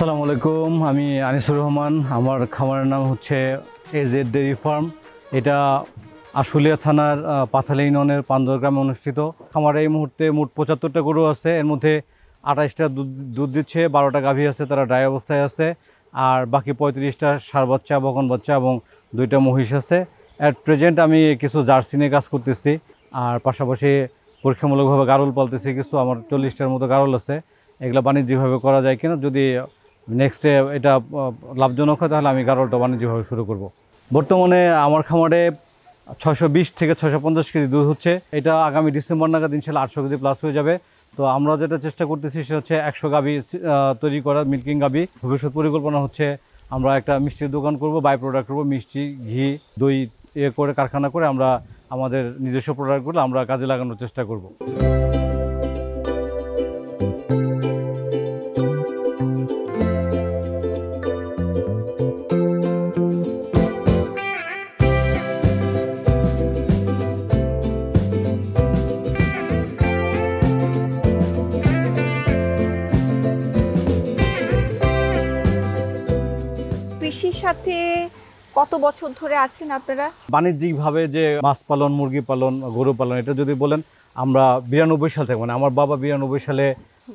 আসসালামু আলাইকুম, আমি আনিসুর রহমান। আমার খামারের নাম হচ্ছে এজেড ডেইরি ফার্ম। এটা আশুলিয়া থানার পাথালি ইউনিয়নের পান্দর গ্রামে অনুষ্ঠিত। খামারে এই মুহূর্তে মোট ৭৫টা গরু আছে। এর মধ্যে ২৮টা দুধ দিচ্ছে, ১২টা গাভী আছে, তারা ড্রাই অবস্থায় আছে। আর বাকি ৩৫টা ষাঁড় বাচ্চা, বকন বাচ্চা এবং 2টা মহিষ আছে। অ্যাট প্রেজেন্ট আমি কিছু জার্সি নিয়ে কাজ করতেছি, আর পাশাপাশি পরীক্ষামূলকভাবে গারল পালতেছি কিছু। আমার 40টার মতো গারল আছে। এগুলো বাণিজ্যিকভাবে করা যায় কিনা, যদি নেক্সটে এটা লাভজনক হয় তাহলে আমি গারলটা বাণিজ্যিকভাবে শুরু করব। বর্তমানে আমার খামারে ৬২০ থেকে ৬৫০ কেজি দুধ হচ্ছে। এটা আগামী ডিসেম্বর নাগাদ ইনশাল্লাহ 800 কেজি প্লাস হয়ে যাবে। তো আমরা যেটা চেষ্টা করতেছি সেটা হচ্ছে 100 গাভী তৈরি করা, মিল্কিং গাভী। ভবিষ্যৎ পরিকল্পনা হচ্ছে আমরা একটা মিষ্টির দোকান করব, বাই প্রোডাক্ট করবো, মিষ্টি, ঘি, দই করে কারখানা করে আমরা আমাদের নিজস্ব প্রোডাক্টগুলো আমরা কাজে লাগানোর চেষ্টা করব। কৃষির সাথে কত বছর ধরে আছেন আপনারা? বাণিজ্যিকভাবে যে মাছ পালন, মুরগি পালন, গরু পালন, এটা যদি বলেন আমরা 92 সাল থেকে, মানে আমার বাবা 92 সালে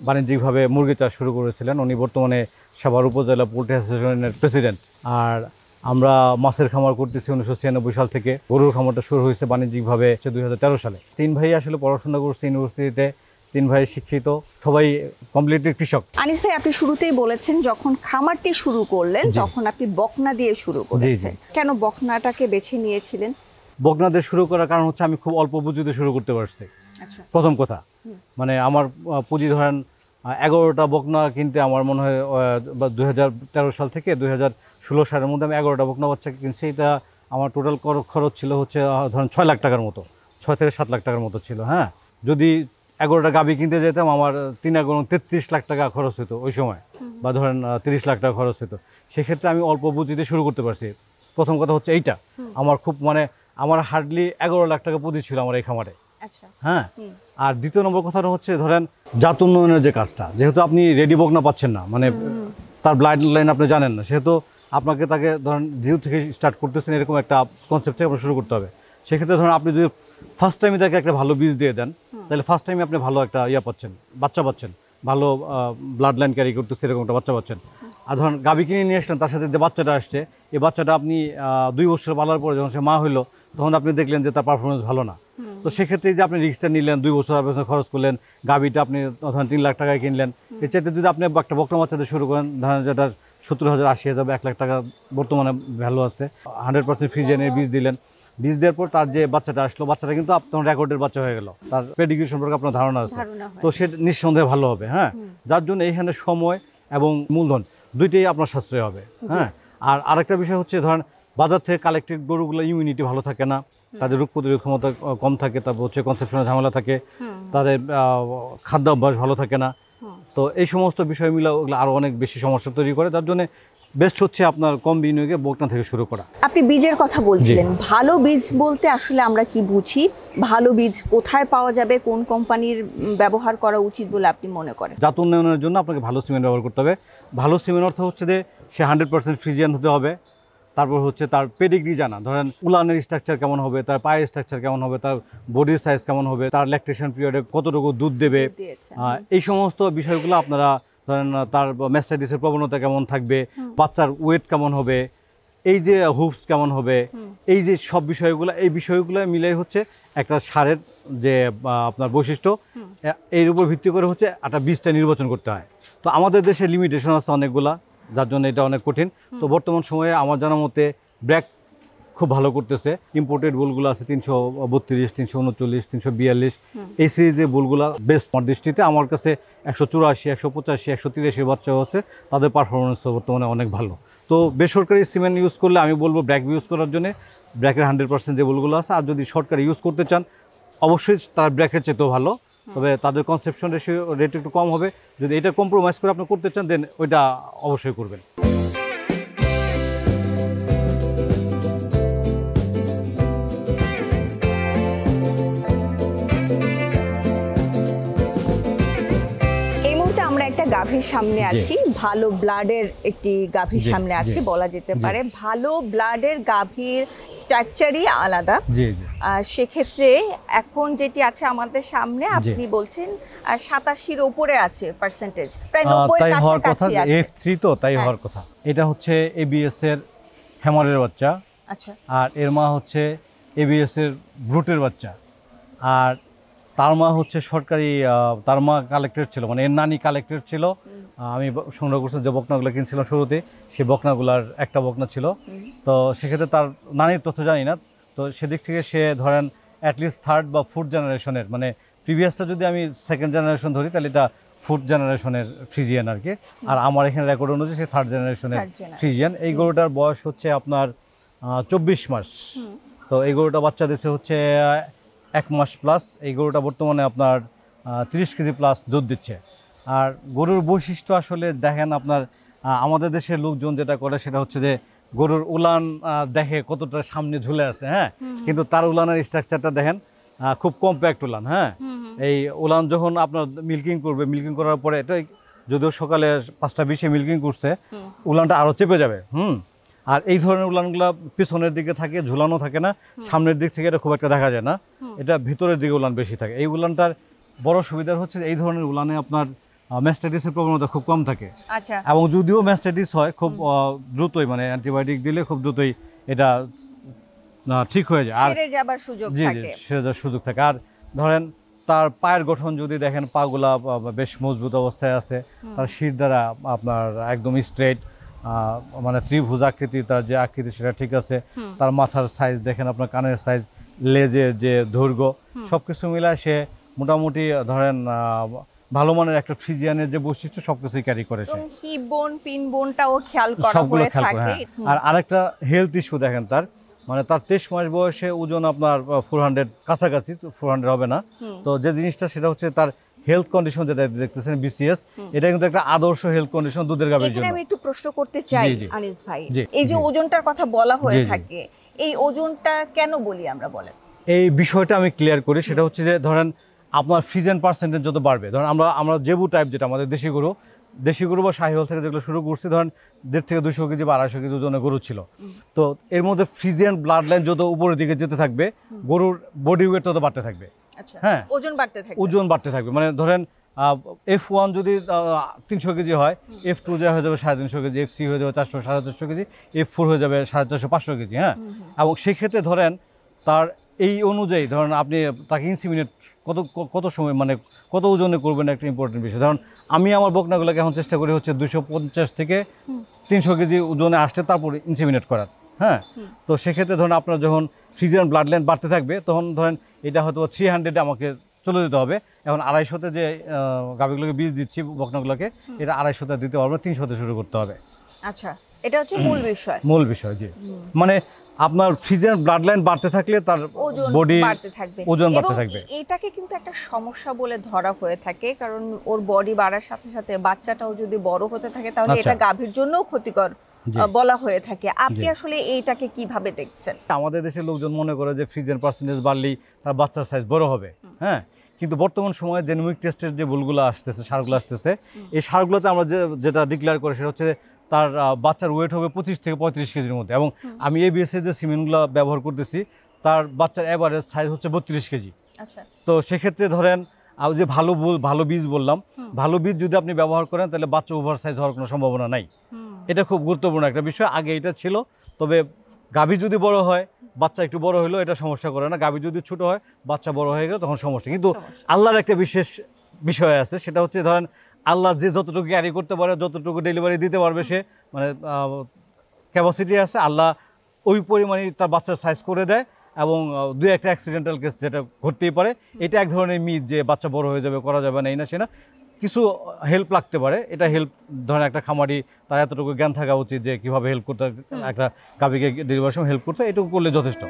বাণিজ্যিকভাবে মুরগি চাষ শুরু করেছিলেন। উনি বর্তমানে সাভার উপজেলা পোল্ট্রি অ্যাসোসিয়েশনের প্রেসিডেন্ট। আর আমরা মাছের খামার করতেছি 1996 সাল থেকে। গরুর খামারটা শুরু হয়েছে বাণিজ্যিকভাবে 2013 সালে। 3 ভাই আসলে পড়াশোনা করছে ইউনিভার্সিটিতে, 3 ভাই শিক্ষিত, সবাই কমপ্লিটলি কৃষক। আনিস ভাই, আপনি শুরুতেই বলেছেন যখন খামারটি শুরু করলেন তখন আপনি বকনা দিয়ে শুরু করেছেন। কেন বকনাটাকে বেছে নিয়েছিলেন? বকনা দিয়ে শুরু করার কারণ হচ্ছে আমি খুব অল্প পুঁজিতে শুরু করতে পারছি। প্রথম কথা, মানে আমার পুঁজি ধরেন 11টা বকনা কিনতে আমার মনে হয় 2013 সাল থেকে 2016 সালের মধ্যে আমি 11টা বকনা বাচ্চা কিনছি। এটা আমার টোটাল খরচ ছিল হচ্ছে ধরেন 6 লাখ টাকার মতো, 6 থেকে 7 লাখ টাকার মতো ছিল। হ্যাঁ, যদি 11টা গাভী কিনতে যেতাম আমার 33 লাখ টাকা খরচ হতো ওই সময়, বা ধরেন 30 লাখ টাকা খরচ হতো। সেক্ষেত্রে আমি অল্প পুঁজিতে শুরু করতে পারছি। প্রথম কথা হচ্ছে এইটা, আমার খুব আমার হার্ডলি 11 লাখ টাকা পুঁজি ছিল আমার এই খামারে। হ্যাঁ, আর দ্বিতীয় নম্বর কথাটা হচ্ছে ধরেন জাত উন্নয়নের যে কাজটা, যেহেতু আপনি রেডি বকনা পাচ্ছেন না, মানে তার ব্লাড লাইন আপনি জানেন না, সেহেতু আপনাকে তাকে ধরেন জিরো থেকে স্টার্ট করতেছেন, এরকম একটা কনসেপ্ট থেকে আপনার শুরু করতে হবে। সেক্ষেত্রে ধরেন আপনি যদি ফার্স্ট টাইমে তাকে একটা ভালো বীজ দিয়ে দেন, তাহলে ফার্স্ট টাইমে আপনি ভালো একটা পাচ্ছেন, বাচ্চা পাচ্ছেন, ভালো ব্লাড লাইন ক্যারি করতেছে এরকম একটা বাচ্চা পাচ্ছেন। আর ধরেন গাভী কিনে নিয়ে আসলেন, তার সাথে যে বাচ্চাটা আসছে, এই বাচ্চাটা আপনি 2 বছর পালার পরে যখন সে মা হইলো তখন আপনি দেখলেন যে তার পারফরমেন্স ভালো না। তো সেক্ষেত্রে যে আপনি রিস্কটা নিলেন, 2 বছর খরচ করলেন, গাভীটা আপনি ধরেন 3 লাখ টাকায় কিনলেন। এর চাইতে যদি আপনি একটা বকনা বাচ্চাতে শুরু করেন, ধরেন যেটা 70,000, 80,000, 1 লাখ টাকা বর্তমানে ভ্যালু আছে, 100% ফ্রিজেনের বীজ দিলেন। বীজ দেওয়ার পর তার যে বাচ্চাটা আসলো, বাচ্চাটা কিন্তু আপনার রেকর্ডের বাচ্চা হয়ে গেল, তার পেডিগ্রি সম্পর্কে আপনার ধারণা আছে, তো সে নিঃসন্দেহে ভালো হবে। হ্যাঁ, যার জন্য এইখানে সময় এবং মূলধন দুইটাই আপনার সাশ্রয় হবে। হ্যাঁ, আর আরেকটা বিষয় হচ্ছে ধরেন বাজার থেকে কালেক্টেড গরুগুলো ইমিউনিটি ভালো থাকে না, তাদের রোগ প্রতিরোধ ক্ষমতা কম থাকে, তারপর হচ্ছে কনসেপশনের ঝামেলা থাকে, তাদের খাদ্যাভ্যাস ভালো থাকে না। তো এই সমস্ত বিষয় মিলে ওগুলো আরও অনেক বেশি সমস্যা তৈরি করে। যার জন্য বেস্ট হচ্ছে আপনার কম বিনিয়োগে বকনা থেকে শুরু করা। আপনি বীজের কথা বলছিলেন, ভালো বীজ বলতে আসলে আমরা কি বুঝি? ভালো বীজ কোথায় পাওয়া যাবে? কোন কোম্পানির ব্যবহার করা উচিত বলে আপনি মনে করেন? জাত উন্নয়নের জন্য আপনাকে ভালো সিমেন্ট ব্যবহার করতে হবে। ভালো সিমেন্ট অর্থ হচ্ছে যে সে 100% ফ্রিজিয়ান হতে হবে। তারপর হচ্ছে তার পেডিগ্রি জানা, ধরেন উলানের স্ট্রাকচার কেমন হবে, তার পায়ের স্ট্রাকচার কেমন হবে, তার বডির সাইজ কেমন হবে, তার ল্যাকটেশন পিরিয়ডে কতটুকু দুধ দেবে, এই সমস্ত বিষয়গুলো আপনারা ধরেন, তার ম্যাস্টাইটিসের প্রবণতা কেমন থাকবে, বাচ্চার ওয়েট কেমন হবে, এই যে হুপস কেমন হবে, এই যে সব বিষয়গুলো, এই বিষয়গুলো মিলাই হচ্ছে একটা সারের যে আপনার বৈশিষ্ট্য, এর উপর ভিত্তি করে হচ্ছে একটা বীজটা নির্বাচন করতে হয়। তো আমাদের দেশে লিমিটেশন আছে অনেকগুলা, যার জন্য এটা অনেক কঠিন। তো বর্তমান সময়ে আমার জানার মতে ব্র্যাক খুব ভালো করতেছে। ইম্পোর্টেড বুলগুলো আছে 332, 339, 342, এই সিরিজের বুলগুলো বেস্ট আমার দৃষ্টিতে। আমার কাছে 184, 185, 183 বাচ্চাও আছে, তাদের পারফরমেন্সও বর্তমানে অনেক ভালো। তো বেসরকারি সিমেন্ট ইউজ করলে আমি বলবো ব্র্যাক ইউজ করার জন্য, ব্র্যাকের 100% যে বুলগুলো আছে। আর যদি সরকারি ইউজ করতে চান অবশ্যই তার ব্র্যাকের চেয়েও ভালো, তবে তাদের কনসেপশন রেট একটু কম হবে। যদি এটা কম্প্রোমাইজ করে আপনি করতে চান দেন ওইটা অবশ্যই করবেন। এই মুহূর্তে আমরা একটা গাভী গাভীর সামনে আছি, ভালো ব্লাডের একটি গাভীর সামনে আছি বলা যেতে পারে। ভালো ব্লাডের গাভীর স্ট্রাকচারই আলাদা। সেক্ষেত্রে এখন যেটি আছে আমাদের সামনে, আপনি বলছেন 87-র উপরে আছে পার্সেন্টেজ, প্রায় 90-এর কাছাকাছি আছে। F3 তো তাই হওয়ার কথা। এটা হচ্ছে এবিএস এর হ্যামারের বাচ্চা। আচ্ছা। আর এর মা হচ্ছে এবিএস এর ব্রুটের বাচ্চা। আর তার মা হচ্ছে সরকারি, তার মা কালেক্টর ছিল, মানে এর নানি কালেক্টর ছিল। আমি সংগ্রহ করছি যে বকনাগুলো কিনছিলাম শুরুতে, সেই বকনাগুলার একটা বকনা ছিল। তো সেক্ষেত্রে তার নানির তথ্য জানি না। তো সেদিক থেকে সে ধরেন অ্যাটলিস্ট থার্ড বা ফোর্থ জেনারেশনের, মানে প্রিভিয়াসটা যদি আমি সেকেন্ড জেনারেশন ধরি তাহলে এটা ফোর্থ জেনারেশনের ফ্রিজিয়ান আর কি। আর আমার এখানে রেকর্ড অনুযায়ী সে থার্ড জেনারেশনের ফ্রিজিয়ান। এই গরুটার বয়স হচ্ছে আপনার 24 মাস। তো এই গরুটা বাচ্চা দিচ্ছে হচ্ছে 1 মাস প্লাস। এই গরুটা বর্তমানে আপনার 30 কেজি প্লাস দুধ দিচ্ছে। আর গরুর বৈশিষ্ট্য আসলে দেখেন আপনার, আমাদের দেশের লোকজন যেটা করে সেটা হচ্ছে যে গরুর উলান দেখে কতটা সামনে ঝুলে আছে, হ্যাঁ, কিন্তু তার উলানের স্ট্রাকচারটা দেখেন খুব কম্প্যাক্ট উলান। হ্যাঁ, এই উলান যখন আপনার মিল্কিং করবে, মিল্কিং করার পরে এটা যদিও সকালে 5:20 মিল্কিং করছে, উলানটা আরও চেপে যাবে। আর এই ধরনের উলানগুলো পিছনের দিকে থাকে, ঝুলানো থাকে না, সামনের দিক থেকে এটা খুব একটা দেখা যায় না, এটা ভিতরের দিকে উলান বেশি থাকে। এই উলানটার বড় সুবিধা হচ্ছে এই ধরনের উলানে আপনার ম্যাস্টাইটিসের প্রবণতা খুব কম থাকে। আচ্ছা। এবং যদিও ম্যাস্টাইটিস হয় খুব দ্রুতই, মানে অ্যান্টিবায়োটিক দিলে খুব দ্রুতই এটা ঠিক হয়ে যায়, আর সেরে যাবার সুযোগ থাকে। সেরে যাওয়ার সুযোগ থাকে। আর ধরেন তার পায়ের গঠন যদি দেখেন, পাগুলা বেশ মজবুত অবস্থায় আছে, তার শির দ্বারা আপনার একদম স্ট্রেট, মানে ত্রিভুজ আকৃতি, তার যে আকৃতি সেটা ঠিক আছে। তার মাথার সাইজ দেখেন, আপনার কানের সাইজ, লেজের যে দৈর্ঘ্য, সবকিছু মিলায় সে মোটামুটি ধরেন ভালো মানের একটা ফ্রিজিয়ানের যে বৈশিষ্ট্য সবকিছুই ক্যারি করে সে। হিপ বোন, পিন বোনটাও খেয়াল করা হয়ে থাকে। আর আরেকটা হেলথ ইস্যু দেখেন তার, মানে তার 23 মাস বয়সে ওজন আপনার 400 কাছাকাছি, 400 হবে না। তো যে জিনিসটা সেটা হচ্ছে তার হেলথ কন্ডিশন, যেটা দেখতেছেন বিসিএস, এটা কিন্তু একটা আদর্শ হেলথ কন্ডিশন দুধের গাভীর জন্য। আমি একটু প্রশ্ন করতে চাই আনিস ভাই, এই যে ওজনটার কথা বলা হয়ে থাকে, এই ওজনটা কেন বলি আমরা, বলেন? এই বিষয়টা আমি ক্লিয়ার করি। সেটা হচ্ছে যে ধরেন আপনার ফ্রিজিয়ান পার্সেন্টেজ যত বাড়বে, ধরেন আমরা জেবু টাইপ, যেটা আমাদের দেশি গরু বা শাহিওয়াল থেকে যেগুলো শুরু করছি, ধরেন 1.5 থেকে 200 কেজি বা 250 কেজি ওজনের গরু ছিল। তো এর মধ্যে ফ্রিজিয়ান ব্লাড লাইন যত উপরের দিকে যেতে থাকবে, গরুর বডি ওয়েট তত বাড়তে থাকবে। হ্যাঁ, ওজন বাড়তে থাকবে। মানে ধরেন F1 যদি 300 কেজি হয়, F2 যা হয়ে যাবে 350 কেজি, F3 হয়ে যাবে 400 450 কেজি, F4 হয়ে যাবে 450 500 কেজি। হ্যাঁ, এবং সেক্ষেত্রে ধরেন তার এই অনুযায়ী ধরেন আপনি তাকে ইনসিমিনেট কত সময়, মানে কত ওজনে করবেন, একটা ইম্পর্টেন্ট বিষয়। ধরুন আমি আমার বকনাগুলোকে এখন চেষ্টা করি হচ্ছে 250 থেকে 300 কেজি ওজনে আসতে তারপর ইনসিমিনেট করার। হ্যাঁ, তো সেক্ষেত্রে ধরুন আপনার যখন ফ্রিজিয়ান ব্লাড লাইন বাড়তে থাকবে, তখন ধরেন এটা হয়তো 300 আমাকে চলে যেতে হবে। এখন 250-তে যে গাভীগুলোকে বীজ দিচ্ছি, বকনাগুলোকে, এটা 250-তে দিতে পারবো, 300-তে শুরু করতে হবে। আচ্ছা, এটা হচ্ছে মূল বিষয়। জি, মানে আপনার ফ্রিজিয়ান ব্লাড লাইন বাড়তে থাকলে তার বডি ওজন বাড়তে থাকবে। এটাকে কিন্তু একটা সমস্যা বলে ধরা হয়ে থাকে, কারণ ওর বডি বাড়ার সাথে সাথে বাচ্চাটাও যদি বড় হতে থাকে তাহলে এটা গাভীর জন্যও ক্ষতিকর বলা হয়ে থাকে। আপনি আসলে এইটাকে কিভাবে দেখছেন? আমাদের দেশের লোকজন মনে করে যে ফ্রিজিয়ান পার্সেন্টেজ বাড়লেই তার বাচ্চার সাইজ বড় হবে। হ্যাঁ, কিন্তু বর্তমান সময়ে জেনোমিক টেস্টের যে ভুলগুলো আসতেছে, সারগুলো আসতেছে, এই সারগুলোতে আমরা যেটা ডিক্লেয়ার করি সেটা হচ্ছে তার বাচ্চার ওয়েট হবে 25 থেকে 35 কেজির মধ্যে। এবং আমি এবিএসের যে সিমেন্টগুলো ব্যবহার করতেছি, তার বাচ্চার এভারেজ সাইজ হচ্ছে 32 কেজি। আচ্ছা, তো সেক্ষেত্রে ধরেন যে ভালো বীজ বললাম, ভালো বীজ যদি আপনি ব্যবহার করেন তাহলে বাচ্চা ওভার সাইজ হওয়ার কোনো সম্ভাবনা নাই। এটা খুব গুরুত্বপূর্ণ একটা বিষয়। আগে এটা ছিল, তবে গাভী যদি বড় হয়, বাচ্চা একটু বড় হলেও এটা সমস্যা করে না। গাভী যদি ছোট হয়, বাচ্চা বড় হয়ে গেলে তখন সমস্যা। কিন্তু আল্লাহর একটা বিশেষ বিষয় আছে, সেটা হচ্ছে ধরেন আল্লাহ যে যতটুকু ক্যারি করতে পারে, যতটুকু ডেলিভারি দিতে পারবে, সে মানে ক্যাপাসিটি আছে, আল্লাহ ওই পরিমাণে তার বাচ্চার সাইজ করে দেয়। এবং দুই একটা অ্যাক্সিডেন্টাল কেস যেটা ঘটতেই পারে, এটা এক ধরনের মিথ যে বাচ্চা বড় হয়ে যাবে, করা যাবে না, এই না সে না, কিছু হেল্প লাগতে পারে। এটা হেল্প ধরেন একটা খামারি, তার এতটুকু জ্ঞান থাকা উচিত যে কীভাবে হেল্প করতে, একটা গাভীকে ডেলিভারির সময় হেল্প করতে, এটুকু করলে যথেষ্ট।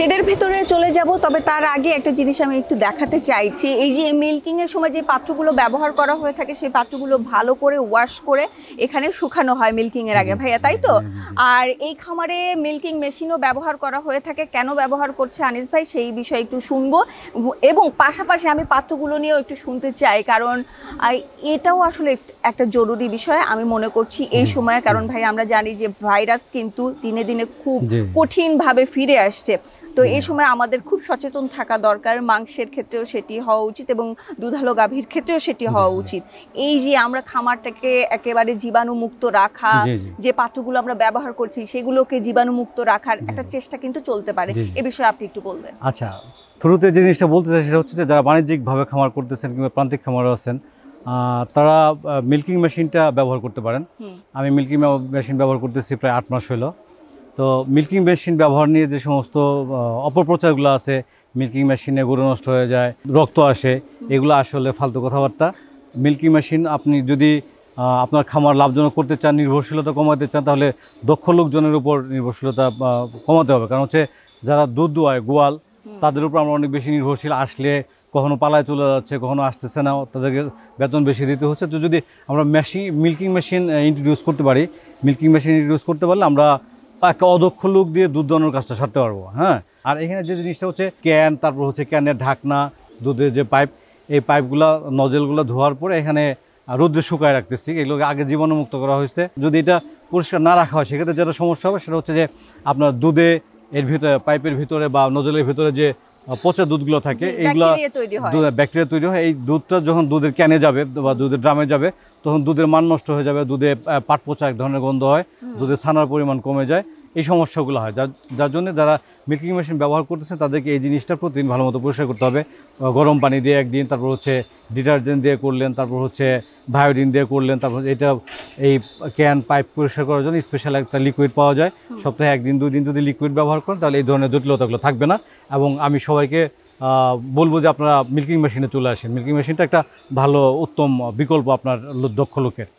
শেডের ভেতরে চলে যাব, তবে তার আগে একটা জিনিস আমি একটু দেখাতে চাইছি। এই যে মিল্কিং এর সময় যে পাত্রগুলো ব্যবহার করা হয়ে থাকে সেই পাত্রগুলো ভালো করে ওয়াশ করে এখানে শুকানো হয় মিল্কিং এর আগে, ভাইয়া তাই তো? আর এই খামারে মিল্কিং মেশিনও ব্যবহার করা হয়ে থাকে। কেন ব্যবহার করছে আনিস ভাই সেই বিষয়ে একটু শুনবো, এবং পাশাপাশি আমি পাত্রগুলো নিয়েও একটু শুনতে চাই, কারণ এটাও আসলে একটা জরুরি বিষয় আমি মনে করছি এই সময়ে। কারণ ভাই আমরা জানি যে ভাইরাস কিন্তু দিনে দিনে খুব কঠিনভাবে ফিরে আসছে, তো এই সময় আমাদের খুব সচেতন থাকা দরকার। মাংসের ক্ষেত্রেও সেটি হওয়া উচিত এবং দুধালো গাভীর ক্ষেত্রেও সেটি হওয়া উচিত। এই যে আমরা খামারটাকে একেবারে জীবাণুমুক্ত রাখা, যে পাত্রগুলো আমরা ব্যবহার করছি সেগুলোকে জীবাণুমুক্ত রাখার একটা চেষ্টা কিন্তু চলতে পারে, এ বিষয়ে আপনি একটু বলবেন। আচ্ছা, শুরুতে যে জিনিসটা বলতে চাই সেটা হচ্ছে যে যারা বাণিজ্যিকভাবে খামার করতেছেন কিংবা প্রান্তিক খামারে আছেন তারা মিল্কিং মেশিনটা ব্যবহার করতে পারেন। আমি মিল্কিং মেশিন ব্যবহার করতেছি প্রায় 8 মাস হলো। তো মিল্কিং মেশিন ব্যবহার নিয়ে যে সমস্ত অপপ্রচারগুলো আছে, মিল্কিং মেশিনে গরু নষ্ট হয়ে যায়, রক্ত আসে, এগুলো আসলে ফালতু কথাবার্তা। মিল্কিং মেশিন আপনি যদি আপনার খামার লাভজনক করতে চান, নির্ভরশীলতা কমাতে চান, তাহলে দক্ষ লোকজনের উপর নির্ভরশীলতা কমাতে হবে। কারণ হচ্ছে যারা দুধ দোয়ায় গোয়াল, তাদের উপর আমরা অনেক বেশি নির্ভরশীল। আসলে কখনো পালায় চলে যাচ্ছে, কখনো আসতেছে না, তাদেরকে বেতন বেশি দিতে হচ্ছে। তো যদি আমরা মিল্কিং মেশিন ইন্ট্রোডিউস করতে পারি, মিল্কিং মেশিন ইন্ট্রোডিউস করতে পারলে আমরা একটা অদক্ষ লোক দিয়ে দুধ দোয়ানোর কাজটা সারতে পারবো। হ্যাঁ, আর এখানে যে জিনিসটা হচ্ছে ক্যান, তারপর হচ্ছে ক্যানের ঢাকনা, দুধের যে পাইপ, এই পাইপগুলো নজেলগুলো ধোয়ার পরে এখানে রোদ্রে শুকায় রাখতেছি। এগুলোকে আগে জীবাণুমুক্ত করা হয়েছে। যদি এটা পরিষ্কার না রাখা হয় সেক্ষেত্রে যেটা সমস্যা হবে সেটা হচ্ছে যে আপনার দুধে এর ভিতরে, পাইপের ভিতরে বা নজলের ভিতরে যে পচা দুধগুলো থাকে, এইগুলো ব্যাকটেরিয়া তৈরি হয়। এই দুধটা যখন দুধের ক্যানে যাবে বা দুধের ড্রামে যাবে তখন দুধের মান নষ্ট হয়ে যাবে, দুধে পাট পচা এক ধরনের গন্ধ হয়, দুধের ছানার পরিমাণ কমে যায়, এই সমস্যাগুলো হয়। যার জন্য যারা মিল্কিং মেশিন ব্যবহার করতেছেন তাদেরকে এই জিনিসটা প্রতিদিন ভালো মতো পরিষ্কার করতে হবে। গরম পানি দিয়ে একদিন, তারপর হচ্ছে ডিটারজেন্ট দিয়ে করলেন, তারপর হচ্ছে ভায়োডিন দিয়ে করলেন, তারপর এটা এই ক্যান পাইপ পরিষ্কার করার জন্য স্পেশাল একটা লিকুইড পাওয়া যায়। সপ্তাহে 1-2 দিন যদি লিকুইড ব্যবহার করেন তাহলে এই ধরনের জটিলতাগুলো থাকবে না। এবং আমি সবাইকে বলবো যে আপনারা মিল্কিং মেশিনে চলে আসেন। মিল্কিং মেশিনটা একটা ভালো উত্তম বিকল্প আপনার দক্ষ লোকের।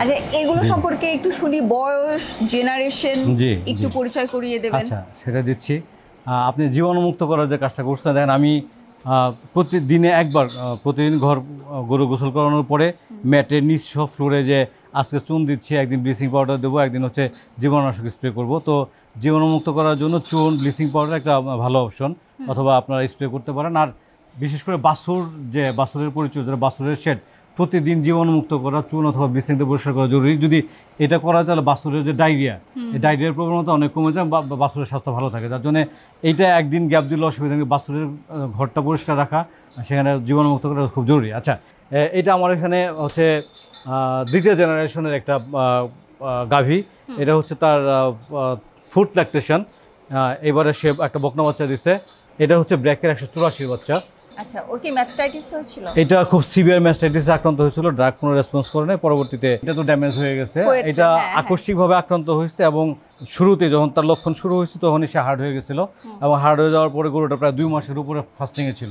আচ্ছা, এগুলো সম্পর্কে একটু শুনি, বয়স, জেনারেশন একটু পরিচয় করিয়ে দেবেন। আচ্ছা, সেটা দিচ্ছি। আপনি জীবাণুমুক্ত করার যে কাজটা করছেন, দেখেন আমি প্রতিদিনে একবার, প্রতিদিন গরু গোসল করানোর পরে ম্যাটের নিচ সহ ফ্লোরে যে আজকে চুন দিচ্ছি, একদিন ব্লিচিং পাউডার দেবো, একদিন হচ্ছে জীবাণুনাশক স্প্রে করব। তো জীবাণুমুক্ত করার জন্য চুন, ব্লিচিং পাউডার একটা ভালো অপশন, অথবা আপনারা স্প্রে করতে পারেন। আর বিশেষ করে বাছুরের পরিচর্যা, বাছুরের শেড প্রতিদিন জীবাণুমুক্ত করা, চুন অথবা ব্লিচিং দিয়ে পরিষ্কার করা জরুরি। যদি এটা করা হয় তাহলে বাছুরের যে ডায়রিয়া, এই ডায়রিয়ার প্রবণতা অনেক কমে যায়, বাছুরের স্বাস্থ্য ভালো থাকে। যার জন্য এইটা একদিন গ্যাপ দিলে অসুবিধা নেই। বাছুরের ঘরটা পরিষ্কার রাখা, সেখানে জীবাণুমুক্ত করা খুব জরুরি। আচ্ছা, এটা আমার এখানে হচ্ছে দ্বিতীয় জেনারেশনের একটা গাভী। এটা হচ্ছে তার ফুড ল্যাকটেশন। এবারে সে একটা বকনা বাচ্চা দিচ্ছে। এটা হচ্ছে ব্র্যাকের 184 বাচ্চা। আচ্ছা, ওর কি ম্যাস্টাইটিস হয়েছিল? এটা খুব সিভিয়ার ম্যাস্টাইটিসে আক্রান্ত হয়েছিল, ড্রাগ কোনো রেসপন্স করে নাই, পরবর্তীতে এটা তো ড্যামেজ হয়ে গেছে। এটা আকস্মিকভাবে আক্রান্ত হয়েছে এবং শুরুতে যখন তার লক্ষণ শুরু হয়েছে তখনই সে হার্ড হয়ে গেছিল, এবং হার্ড হয়ে যাওয়ার পরে গরুটা প্রায় 2 মাসের উপরে ফাস্টিংয়ে ছিল।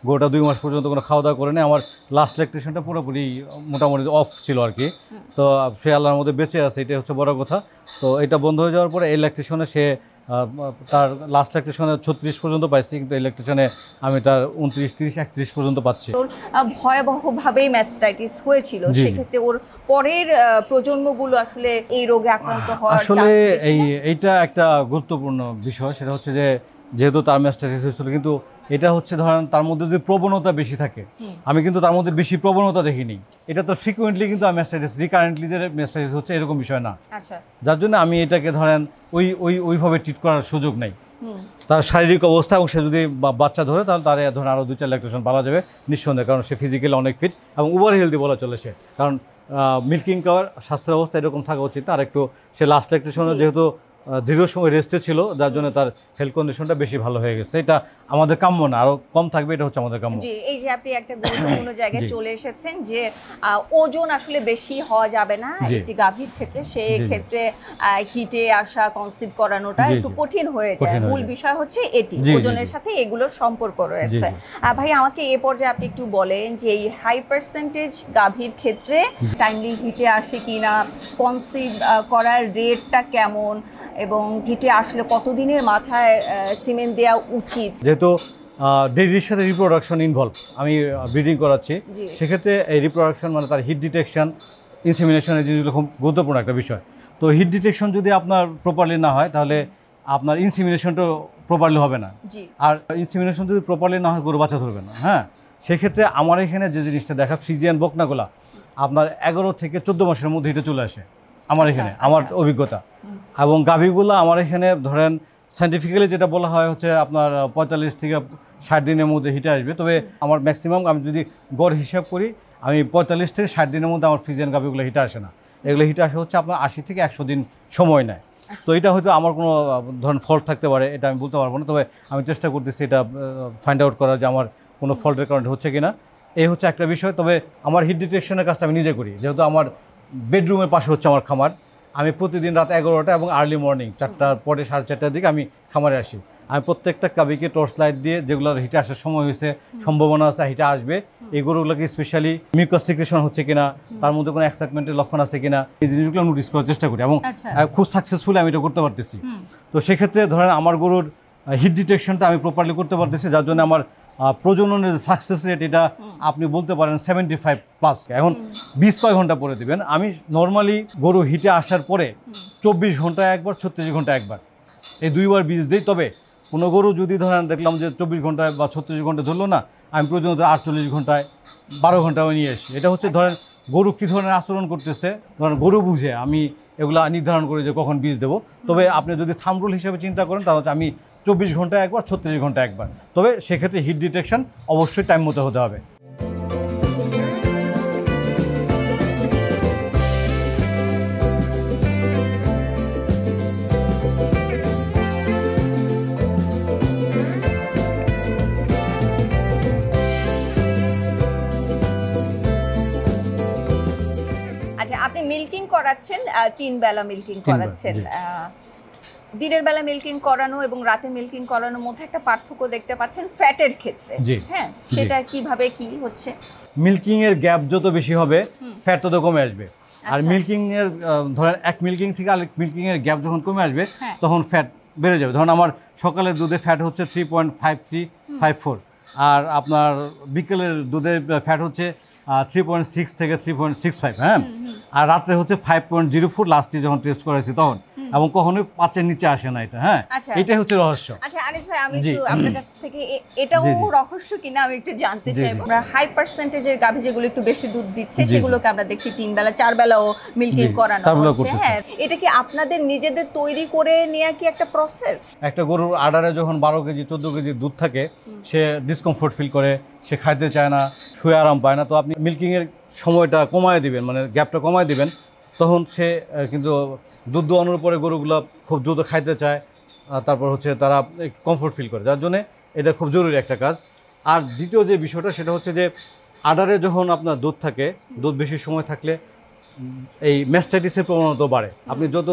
গরুটা 2 মাস পর্যন্ত কোনো খাওয়া দাওয়া করে নেই। আমার লাস্ট ল্যাকটেশনটা পুরোপুরি মোটামুটি অফ ছিল আর কি। তো সে আল্লাহর মধ্যে বেঁচে আছে, এটা হচ্ছে বড় কথা। তো এটা বন্ধ হয়ে যাওয়ার পরে এই ল্যাকটেশনে সে তার লাস্ট ল্যাকটেশনে 36 পর্যন্ত পাইছি, কিন্তু এই ল্যাকটেশনে আমি তার 29, 30, 31 পর্যন্ত পাচ্ছি। ভয়াবহভাবেই ম্যাস্টাইটিস হয়েছিল, সেক্ষেত্রে ওর পরের প্রজন্মগুলো আসলে এই রোগে আক্রান্ত হওয়ার আসলে এইটা একটা গুরুত্বপূর্ণ বিষয়। সেটা হচ্ছে যে যেহেতু তার ম্যাস্টাইটিস হয়েছিল, কিন্তু এটা হচ্ছে ধরেন তার মধ্যে যদি প্রবণতা বেশি থাকে, আমি কিন্তু তার মধ্যে বেশি প্রবণতা দেখিনি। এটা তো ফ্রিকুয়েন্টলি কিন্তু ম্যাস্টাইটিস, রিকারেন্টলি যে ম্যাস্টাইটিস হচ্ছে এরকম বিষয় না। যার জন্য আমি এটাকে ধরেন ওইভাবে ট্রিট করার সুযোগ নেই। তার শারীরিক অবস্থা এবং সে যদি বাচ্চা ধরে তাহলে তার ধরেন আরও 2-4 ল্যাকটেশন পাওয়া যাবে নিঃসন্দেহে, কারণ সে ফিজিক্যালি অনেক ফিট এবং ওভার হেলদি বলা চলে সে। কারণ মিল্কিং কাওয়ার স্বাস্থ্যের অবস্থা এরকম থাকা উচিত। আর একটু সে লাস্ট ল্যাকটেশনে যেহেতু দীর্ঘ সময় রেস্টে ছিল, যার জন্য তার হেলথ কন্ডিশনটা বেশি ভালো হয়ে গেছে। এটা আমাদের কাম্য না, আরো কম থাকবে, এটা হচ্ছে আমাদের কাম্য। জি, এই যে আপনি একটা গুরুত্বপূর্ণ জায়গায় চলে এসেছেন যে ওজন আসলে বেশি হওয়া যাবে না একটি গাভীর ক্ষেত্রে, সেই ক্ষেত্রে হিটে আসা কনসিভ করানোটা একটু কঠিন হয়ে যায়। মূল বিষয় হচ্ছে এটি, ওজনের সাথে এগুলোর সম্পর্ক রয়েছে। ভাই আমাকে এ পর্যায়ে আপনি একটু বলেন যে এই হাই পার্সেন্টেজ গাভীর ক্ষেত্রে টাইমলি হিটে আসে কিনা, কনসিভ করার রেটটা কেমন, এবং হিটে আসলে কতদিনের মাথায় সিমেন্ট দেওয়া উচিত? যেহেতু ডেইরির সাথে রিপ্রোডাকশন ইনভলভ, আমি ব্রিডিং করাচ্ছি, সেক্ষেত্রে এই রিপ্রোডাকশন মানে তার হিট ডিটেকশন, ইনসেমিনেশন, এই জিনিসগুলো খুব গুরুত্বপূর্ণ একটা বিষয়। তো হিট ডিটেকশন যদি আপনার প্রপারলি না হয় তাহলে আপনার ইনসেমিনেশনটা প্রপারলি হবে না, আর ইনসেমিনেশন যদি প্রপারলি না হয় গরু বাচ্চা ধরবে না। হ্যাঁ, সেক্ষেত্রে আমার এখানে যে জিনিসটা দেখা, ফ্রিজিয়ান বকনাগুলা আপনার 11 থেকে 14 মাসের মধ্যে হিটে চলে আসে আমার এখানে, আমার অভিজ্ঞতা। এবং গাভীগুলো আমার এখানে ধরেন সায়েন্টিফিক্যালি যেটা বলা হয় হচ্ছে আপনার 45 থেকে 60 দিনের মধ্যে হিটে আসবে। তবে আমার ম্যাক্সিমাম আমি যদি গড় হিসাব করি, আমি 45 থেকে 60 দিনের মধ্যে আমার ফ্রিজিয়ান গাভীগুলো হিটে আসে না। এগুলো হিটে আসে হচ্ছে আপনার 80 থেকে 100 দিন সময় নেয়। তো এটা হয়তো আমার কোনো ধরেন ফল্ট থাকতে পারে, এটা আমি বলতে পারবো না। তবে আমি চেষ্টা করতেছি এটা ফাইন্ড আউট করার যে আমার কোনো ফল্টের কারণে হচ্ছে কিনা, এই হচ্ছে একটা বিষয়। তবে আমার হিট ডিটেকশনের কাজটা আমি নিজে করি, যেহেতু আমার বেডরুমের পাশে হচ্ছে আমার খামার। আমি প্রতিদিন রাত 11টা এবং আর্লি মর্নিং 4টার পরে 4:30টার দিকে আমি খামারে আসি। আমি প্রত্যেকটা গাভীকে টর্চ লাইট দিয়ে, যেগুলোর হিটে আসার সময় হয়েছে, সম্ভাবনা আছে হিটে আসবে, এই গরুগুলোকে স্পেশালি মিউকাস সিক্রেশন হচ্ছে কিনা, তার মধ্যে কোনো এক্সাইটমেন্টের লক্ষণ আছে কিনা, এই জিনিসগুলো নোটিস করার চেষ্টা করি এবং খুব সাকসেসফুলি আমি এটা করতে পারতেছি। তো সেক্ষেত্রে ধরেন আমার গরুর হিট ডিটেকশনটা আমি প্রপারলি করতে পারতেছি, যার জন্য আমার প্রজননের সাকসেস রেট এটা আপনি বলতে পারেন 75+। এখন 20 কয় ঘন্টা পরে দিবেন? আমি নর্মালি গরু হিটে আসার পরে 24 ঘন্টায় একবার, 36 ঘন্টায় একবার, এই 2বার বীজ দিই। তবে কোনো গরু যদি ধরেন দেখলাম যে 24 ঘন্টায় বা 36 ঘন্টা ধরলো না, আমি প্রয়োজন 48 ঘন্টায়, 12 ঘন্টায় নিয়ে আসি। এটা হচ্ছে ধরেন গরু কী ধরনের আচরণ করতেছে, ধরেন গরু বুঝে আমি এগুলা নির্ধারণ করি যে কখন বীজ দেবো। তবে আপনি যদি থাম্ব রুল হিসেবে চিন্তা করেন তাহলে আমি 24 ঘন্টায় একবার, 36 ঘন্টায় একবার। তবে সেক্ষেত্রে হিট ডিটেকশন অবশ্যই টাইম মতো হতে হবে। আচ্ছা, আপনি মিল্কিং করাচ্ছেন, 3 বেলা মিল্কিং করাচ্ছেন। দিনের বেলা মিল্কিং করানো এবং রাতে মিল্কিং করানোর মধ্যে একটা পার্থক্য দেখতে পাচ্ছেন ফ্যাটের ক্ষেত্রে। হ্যাঁ, সেটা কিভাবে কি হচ্ছে? মিল্কিং এর গ্যাপ যত বেশি হবে ফ্যাট তত কমে আসবে। আর মিল্কিং এর ধরেন এক মিল্কিং থেকে আরেক মিল্কিং এর গ্যাপ যখন কমে আসবে তখন ফ্যাট বেড়ে যাবে। ধরুন আমার সকালের দুধে ফ্যাট হচ্ছে 3.5354, আর আপনার বিকেলের দুধের ফ্যাট হচ্ছে 3.6 থেকে 3.65। হ্যাঁ, আর রাত্রে হচ্ছে 5.04 লাস্টে যখন টেস্ট করেছি তখন, এবং কখনোই 5-এর নিচে আসে না এটা। হ্যাঁ, এটাই হচ্ছে রহস্য। আচ্ছা আনিস ভাই, আমি একটু আপনার কাছ থেকে এটাও রহস্য কিনা আমি একটু জানতে চাইবো। আমরা হাই পার্সেন্টেজের গাভী যেগুলো একটু বেশি দুধ দিচ্ছে সেগুলোকে আমরা দেখছি 3 বেলা 4 বেলাও মিল্কিং করানো হচ্ছে। হ্যাঁ, এটা কি আপনাদের নিজেদের তৈরি করে নেওয়া কি একটা প্রসেস? একটা গরুর আডারে যখন 12 কেজি 14 কেজি দুধ থাকে, সে ডিসকমফোর্ট ফিল করে, সে খাইতে চায় না, শুয়ে আরাম পায় না। তো আপনি মিল্কিংয়ের সময়টা কমায় দিবেন, মানে গ্যাপটা কমায় দিবেন, তখন সে কিন্তু দুধ দোয়ানোর পরে গরুগুলো খুব দ্রুত খাইতে চায়, তারপর হচ্ছে তারা কমফোর্ট ফিল করে, যার জন্য এটা খুব জরুরি একটা কাজ। আর দ্বিতীয় যে বিষয়টা সেটা হচ্ছে যে আডারে যখন আপনার দুধ থাকে, দুধ বেশি সময় থাকলে এই ম্যাস্টাইটিসের প্রবণতা বাড়ে। আপনি যত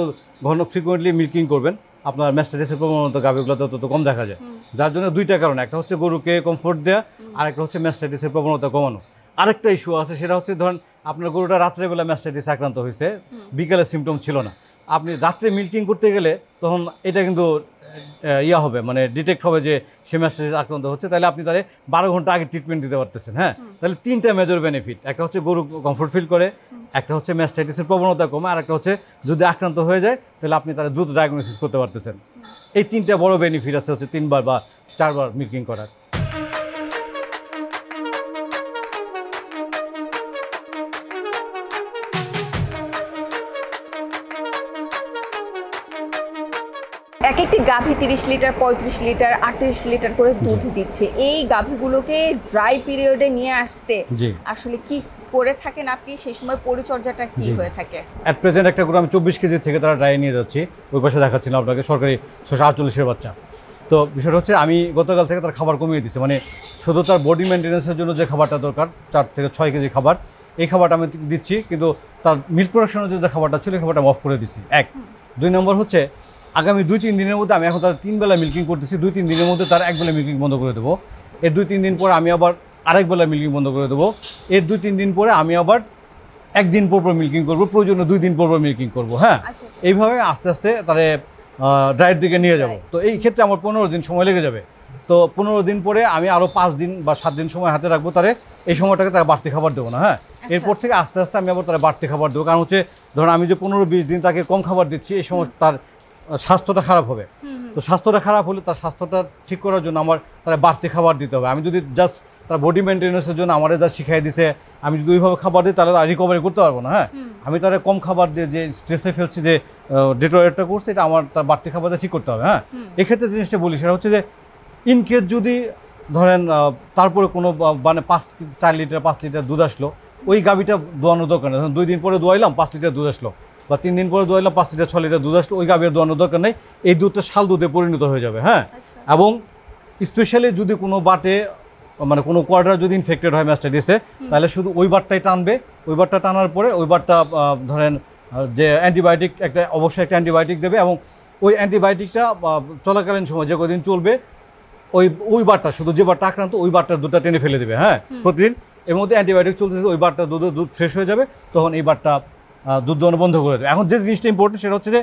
ঘন ফ্রিকুয়েন্টলি মিল্কিং করবেন আপনার ম্যাস্টাইটিসের প্রবণতা গাভীগুলোতে তত কম দেখা যায়। যার জন্য দুইটা কারণ, একটা হচ্ছে গরুকে কমফোর্ট দেওয়া, আর একটা হচ্ছে ম্যাস্টাইটিসের প্রবণতা কমানো। আরেকটা ইস্যু আছে, সেটা হচ্ছে ধরেন আপনার গরুটা রাত্রেবেলা ম্যাস্টাইটিস আক্রান্ত হয়েছে, বিকালে সিমটম ছিল না, আপনি রাত্রে মিল্কিং করতে গেলে তখন এটা কিন্তু হবে, মানে ডিটেক্ট হবে যে সে ম্যাস্টাইটিস আক্রান্ত হচ্ছে, তাহলে আপনি তাহলে 12 ঘন্টা আগে ট্রিটমেন্ট দিতে পারতেছেন। হ্যাঁ, তাহলে 3টা মেজর বেনিফিট, একটা হচ্ছে গরু কমফোর্ট ফিল করে, একটা হচ্ছে ম্যাস্টাইটিসের প্রবণতা কমে, আর একটা হচ্ছে যদি আক্রান্ত হয়ে যায় তাহলে আপনি তাহলে দ্রুত ডায়াগনোসিস করতে পারতেছেন। এই 3টা বড় বেনিফিট আছে হচ্ছে 3বার বা 4বার মিল্কিং করার। এক একটি গাভী 30 লিটার, 35 লিটার, 38 লিটার করে দুধ দিচ্ছে। এই গাভীগুলোকে ড্রাই পিরিয়ডে নিয়ে আসতে আসলে কি করে থাকেন আপনি, সেই সময় পরিচর্যাটা কি হয়ে থাকে? অ্যাট প্রেজেন্ট একটা গরু আমি 24 কেজি থেকে তারা ড্রাই নিয়ে যাচ্ছি, ওই পাশে দেখাচ্ছিলাম আপনাকে, সরকারি 648-এর বাচ্চা। তো বিষয়টা হচ্ছে আমি গতকাল থেকে তার খাবার কমিয়ে দিচ্ছি, মানে শুধু তার বডি মেনটেন্যান্সের জন্য যে খাবারটা দরকার 4 থেকে 6 কেজি খাবার, এই খাবারটা আমি দিচ্ছি, কিন্তু তার মিল্ক প্রোডাকশনের যে খাবারটা ছিল এই খাবারটা অফ করে দিচ্ছি। 1 2 নম্বর হচ্ছে আগামী 2-3 দিনের মধ্যে আমি এখন তার 3 বেলা মিল্কিং করতেছি, 2-3 দিনের মধ্যে তার 1 বেলা মিল্কিং বন্ধ করে দেবো। এর 2-3 দিন পরে আমি আবার আরেক বেলা মিল্কিং বন্ধ করে দেবো। এর 2-3 দিন পরে আমি আবার 1 দিন পর মিল্কিং করবো, প্রয়োজনে 2 দিন পর মিল্কিং করবো। হ্যাঁ, এইভাবে আস্তে আস্তে তারে ড্রাইয়ের দিকে নিয়ে যাব। তো এই ক্ষেত্রে আমার 15 দিন সময় লেগে যাবে। তো 15 দিন পরে আমি আরও 5 দিন বা 7 দিন সময় হাতে রাখবো, তারে এই সময়টাকে তাকে বাড়তি খাবার দেবো না। হ্যাঁ, এরপর থেকে আস্তে আস্তে আমি আবার তারা বাড়তি খাবার দেবো, কারণ হচ্ছে ধরুন আমি যে 15-20 দিন তাকে কম খাবার দিচ্ছি, এই সময় তার স্বাস্থ্যটা খারাপ হবে। তো স্বাস্থ্যটা খারাপ হলে তার স্বাস্থ্যটা ঠিক করার জন্য আমার তারা বাড়তি খাবার দিতে হবে। আমি যদি জাস্ট তার বডি মেনটেন্যান্সের জন্য আমার যা শিখাই দিছে আমি যদি ওইভাবে খাবার দিই তাহলে রিকভারি করতে পারবো না। হ্যাঁ, আমি তারা কম খাবার দিয়ে যে স্ট্রেসে ফেলছি, যে ডিটোরিয়েটটা করছে, এটা আমার তার বাড়তি খাবারটা ঠিক করতে হবে। হ্যাঁ, এক্ষেত্রে জিনিসটা বলি সেটা হচ্ছে যে ইনকেস যদি ধরেন তারপরে কোনো মানে 4 লিটার 5 লিটার দুধ আসলো, ওই গাভিটা দোয়ানোর দরকার নেই। 2 দিন পরে দোয়াইলাম 5 লিটার দুধ আসলো, বা 3 দিন পরে দোয়াইলাম 5 লিটার 6 লিটার দুধ আসলো, ওই গাভির দোয়ানোর দরকার নেই, এই দুধটা শাল দুধে পরিণত হয়ে যাবে। হ্যাঁ, এবং স্পেশালি যদি কোনো বাটে মানে কোনো কোয়ার্টার যদি ইনফেক্টেড হয় ম্যাস্টাইটিসে, তাহলে শুধু ওই বারটাই টানবে। ওই বারটা টানার পরে ওই বারটা ধরেন যে অ্যান্টিবায়োটিক অবশ্যই একটা অ্যান্টিবায়োটিক দেবে, এবং ওই অ্যান্টিবায়োটিকটা চলাকালীন সময় যে কদিন চলবে ওই বারটা শুধু যে বারটা আক্রান্ত ওই বারটার দুধটা টেনে ফেলে দেবে। হ্যাঁ, প্রতিদিন এর মধ্যে অ্যান্টিবায়োটিক চলতেছে, ওই বারটা দুধ ফ্রেশ হয়ে যাবে, তখন এই বারটা দুধ দোয়ানো বন্ধ করে দেবে। এখন যে জিনিসটা ইম্পর্টেন্ট সেটা হচ্ছে যে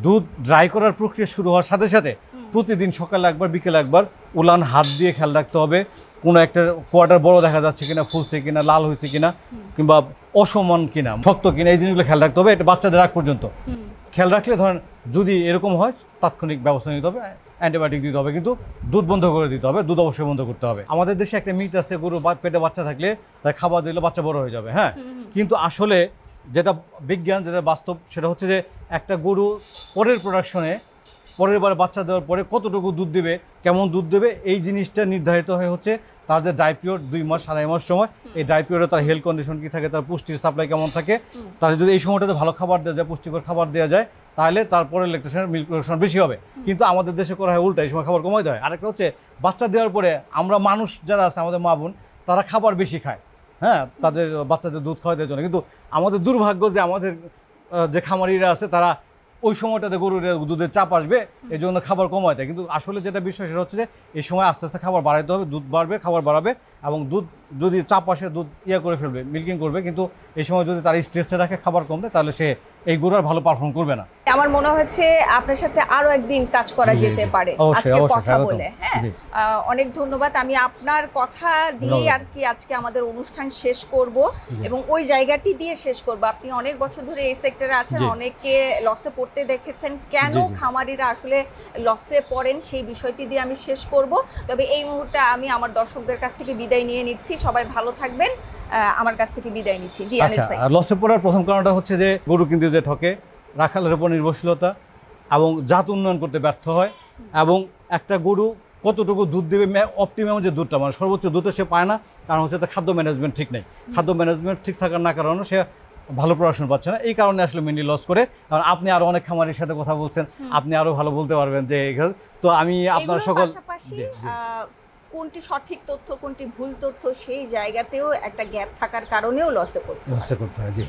দুধ ড্রাই করার প্রক্রিয়া শুরু হওয়ার সাথে সাথে প্রতিদিন সকালে একবার বিকেলে একবার উলান হাত দিয়ে খেয়াল রাখতে হবে, কোনো একটা কোয়ার্টার বড় দেখা যাচ্ছে কিনা, ফুলছে কিনা, লাল হয়েছে কিনা, কিংবা অসমান কিনা, শক্ত কিনা, এই জিনিসগুলো খেয়াল রাখতে হবে। এটা বাচ্চাদের আগ পর্যন্ত খেয়াল রাখলে ধরেন যদি এরকম হয় তাৎক্ষণিক ব্যবস্থা নিতে হবে, অ্যান্টিবায়োটিক দিতে হবে, কিন্তু দুধ বন্ধ করে দিতে হবে, দুধ অবশ্যই বন্ধ করতে হবে। আমাদের দেশে একটা মিথ আছে, গরু পেটে বাচ্চা থাকলে তাই খাবার দিলে বাচ্চা বড় হয়ে যাবে। হ্যাঁ, কিন্তু আসলে যেটা বিজ্ঞান, যেটা বাস্তব, সেটা হচ্ছে যে একটা গরু পরের প্রোডাকশনে পরের বার বাচ্চা দেওয়ার পরে কতটুকু দুধ দেবে, কেমন দুধ দেবে, এই জিনিসটা নির্ধারিত হয়ে হচ্ছে তার যে ড্রাই পিরিয়ড 2 মাস 2.5 মাস সময়, এই ড্রাই পিরিয়ডে তার হেলথ কন্ডিশন কী থাকে, তার পুষ্টির সাপ্লাই কেমন থাকে, তাহলে যদি এই সময়টাতে ভালো খাবার দেওয়া যায়, পুষ্টিকর খাবার দেওয়া যায়, তাহলে তারপরে ল্যাকটেশনের মিল্ক প্রোডাকশন বেশি হবে। কিন্তু আমাদের দেশে করা হয় উল্টা, এই সময় খাবার কমাই দেয়। আরেকটা হচ্ছে বাচ্চা দেওয়ার পরে আমরা মানুষ যারা আছে, আমাদের মা বোন, তারা খাবার বেশি খায়, হ্যাঁ, তাদের বাচ্চাদের দুধ খাওয়া দেওয়ার জন্য। কিন্তু আমাদের দুর্ভাগ্য যে আমাদের যে খামারিরা আছে তারা ওই সময়টাতে গরুর দুধের চাপ আসবে, এই জন্য খাবার কমায় দেয়। কিন্তু আসলে যেটা বিষয় সেটা হচ্ছে যে এই সময় আস্তে আস্তে খাবার বাড়াইতে হবে, দুধ বাড়বে, খাবার বাড়াবে, এবং দুধ যদি চাপ আসে দুধ করে ফেলবে, মিল্কিং করবে, কিন্তু এই সময় যদি তার স্ট্রেসে রাখে খাবার কম দেয়, তাহলে সে এই গরু আর ভালো পারফর্ম করবে না। আমার মনে হচ্ছে আপনার সাথে আরো একদিন কাজ করা যেতে পারে আজকে কথা বলে। হ্যাঁ, অনেক ধন্যবাদ। আমি আপনার কথা দিয়ে আর কি আজকে আমাদের অনুষ্ঠান শেষ করব, এবং ওই জায়গাটি দিয়ে শেষ করব। আপনি অনেক বছর ধরে এই সেক্টরে আছেন, অনেককে লসে পড়তে দেখেছেন, কেন খামারিরা আসলে লসে পড়েন সেই বিষয়টি দিয়ে আমি শেষ করব। তবে এই মুহূর্তে আমি আমার দর্শকদের কাছ থেকে বিদায় নিয়ে নিচ্ছি। সবাই ভালো থাকবেন, আমার কাছ থেকে বিদায় নিচ্ছি। জি আনিস ভাই। লসে পড়ার প্রথম কারণটা হচ্ছে যে গরু কিনতে যে ঠকে, রাখালের উপর নির্ভরশীলতা, এবং জাত উন্নয়ন করতে ব্যর্থ হয়, এবং একটা গরু কতটুকু দুধ দেবে অপটিমাম যে দুধটা মানে সর্বোচ্চ দুধটা সে পায় না, কারণ হচ্ছে তার খাদ্য ম্যানেজমেন্ট ঠিক নেই। খাদ্য ম্যানেজমেন্ট ঠিক থাকার না কারণে সে ভালো প্রোডাকশন পাচ্ছে না, এই কারণে আসলে মেনলি লস করে। কারণ আপনি আরো অনেক খামারের সাথে কথা বলছেন, আপনি আরো ভালো বলতে পারবেন যে, তো আমি আপনার সকল কোনটি সঠিক তথ্য কোনটি ভুল তথ্য সেই জায়গাতেও একটা গ্যাপ থাকার কারণেও লসে পড়তে হয়। জি।